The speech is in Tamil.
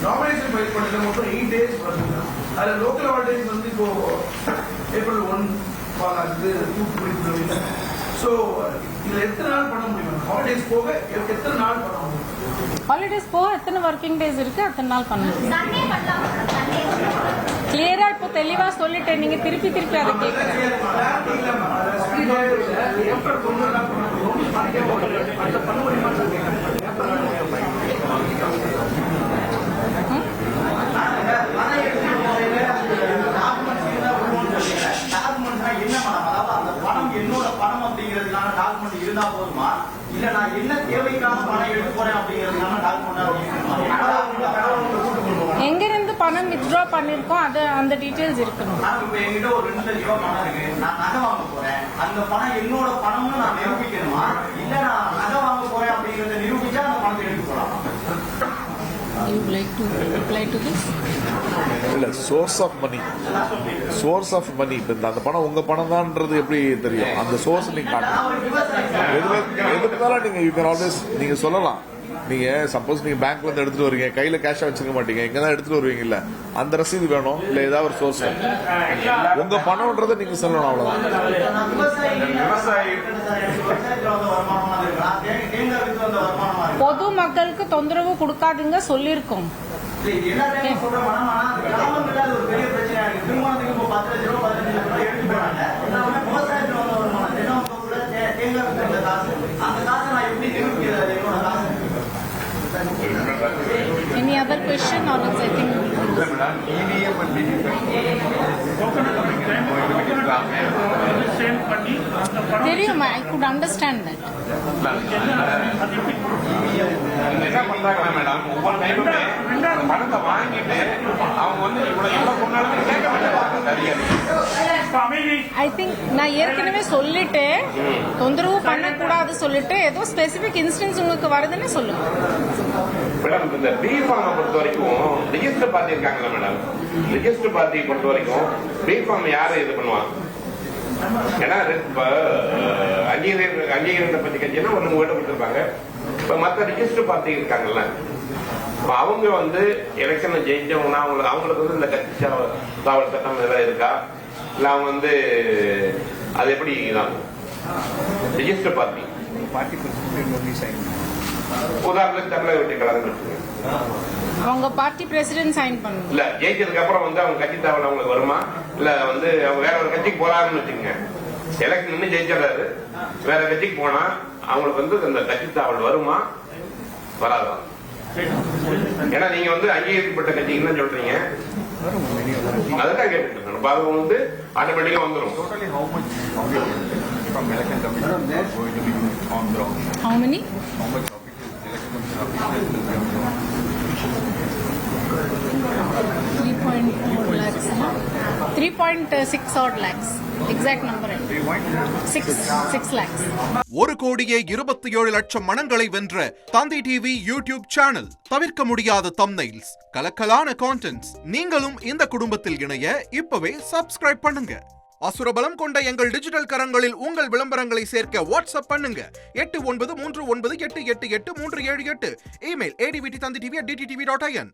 நாமினேஷன் ஃபைல் பண்ணல மொத்தம் 8 days வருது. அதில் லோக்கல் ஹாலிடேஸ் வந்து இப்போ April 1 ஃபால் ஆகுது, தூத்துக்குடி. ஸோ இதில் எத்தனை நாள் பண்ண முடியும்? ஹாலிடேஸ் போக எத்தனை நாள் பண்ண முடியும்? ஹாலிடேஸ் போக எத்தனை ஒர்க்கிங் டேஸ் இருக்கு, அத்தனை நாள் பண்ண முடியும். கிளியரா இப்போ தெளிவா சொல்லிட்டேன், நீங்க திருப்பி திருப்பி அதை கேட்குறேன். என்னோட பணம் அப்படிங்கிறதுக்கான டாக்குமெண்ட் இருந்தா போதுமா, இல்ல நான் என்ன தேவைக்கான பணம் எடுக்க போறேன் அப்படிங்கிறதுக்கான டாக்குமெண்ட் எங்க இருந்து பணம் வித்ட்ரா பண்ணிருக்கோம் அது அந்த டீடைல்ஸ் இருக்கணும். இப்ப என்கிட்ட ஒரு 2 லட்சம் ரூபாய் பணம் இருக்கு, நான் நகை வாங்க போறேன், அந்த பணம் என்னோட பணம்னு நான் நிரூபிக்கணுமா, இல்ல நான் நகை வாங்க போறேன் அப்படிங்கறத நிரூபிச்சா அந்த பணத்தை எடுக்க போலாம். You would like to reply to this? இல்ல சோர்ஸ் ஆஃப் மணி இப்போ அந்த பணம் உங்க பணம் தான்ன்றது எப்படி தெரியும்? அந்த சோர்ஸ் நீங்க காட்டணும். எதுனாலும் நீங்க யூ கேன் ஆல்வேஸ் நீங்க சொல்லலாம். நீங்க சப்போஸ் நீங்க பேங்க்ல இருந்து எடுத்துட்டு வரீங்க, கையில கேஷா வச்சுக்க மாட்டீங்க, இங்க தான் எடுத்துட்டு வருவீங்க, இல்ல அந்த ரசீது வேணும், இல்ல ஏதாவது ஒரு சோர்ஸ் உங்க பணம்ன்றதை நீங்க சொல்லணும். அவ்வளவுதான். பொது மக்களுக்கு தொந்தரவு கொடுக்காதுங்க சொல்லிருக்கோம். Any other question or else I think தெரியும். I could understand that. என்ன பண்றாங்க மேடம், ஒவ்வொரு டைமுமே பணத்தை வாங்கிட்டு அவங்க வந்து இவ்வளவு கொண்டாலும் கேட்க மாட்டாங்க. I think நான் ஏற்கனவே சொல்லிட்டேன், தொந்தரவு பண்ணக்கூடாது சொல்லிட்டு, ஏதோ ஸ்பெசிபிக் இன்ஸ்டன்ஸ் உங்களுக்கு வருதுன்னு சொல்லுங்க. மேடம் இந்த பி ஃபார்மை பொறுத்த வரைக்கும் ரிஜிஸ்டர் பார்ட்டி இருக்காங்களா மேடம், ரிஜிஸ்டர் பார்ட்டியை பொறுத்த வரைக்கும் பி ஃபார்ம் யாரு இது பண்ணுவாங்க? ஏன்னா இப்ப அங்கீகாரத்தை பத்தி கட்சினா ஒண்ணு உங்ககிட்ட கொடுத்துருப்பாங்க. இப்ப மத்த ரிஜிஸ்டர் பார்ட்டி இருக்காங்கல்ல, இப்ப அவங்க வந்து எலெக்ஷன்ல ஜெயிச்சவங்கன்னா அவங்களுக்கு வந்து இந்த கட்சி தாவல் சட்டம் இதெல்லாம் இருக்கா, இல்ல அவங்க வந்து அது எப்படி இதாகும்? ரிஜிஸ்டர் பார்ட்டி உதாரணத்துக்கு தமிழக வெற்றி கழகம் அவங்க பார்ட்டி பிரசிடென்ட் சைன் பண்ணுங்க. இல்ல ஜெயிச்சதுக்கு அப்புறம் வந்து அவங்க கட்சி தாவல் அவங்களுக்கு வருமா, இல்ல வந்து அவங்க வேற ஒரு கட்சிக்கு போறாங்கன்னு வச்சுக்கோங்க, எலெக்ஷன் இன்னும் ஜெயிச்சிடறாரு, வேற கட்சிக்கு போனா அவங்களுக்கு வந்து அந்த கட்சி தாவல் வருமா வராதா? ஏன்னா நீங்க வந்து அங்கீகரிக்கப்பட்ட கட்சிக்கு தான் சொல்றீங்க, அதுதான் கேட்டு அது வந்து ஆட்டோமேட்டிக்கா வந்துடும். How many? 3.4 lakhs. 3.6 odd lakhs. Exact number. 6 lakhs. 1,27,00,000 மனங்களை வென்ற தந்தி டிவி யூடியூப் சேனல். தவிர்க்க முடியாத தம்ப்நெயில்ஸ், கலக்கலான கான்டென்ட்ஸ். நீங்களும் இந்த குடும்பத்தில் இணைய இப்பவே சப்ஸ்கிரைப் பண்ணுங்க. அசுரபலம் கொண்ட எங்கள் டிஜிட்டல் கரங்களில் உங்கள் விளம்பரங்களை சேர்க்க வாட்ஸ்அப் பண்ணுங்க. 8939888838. Email advtthanditv@dttv.in.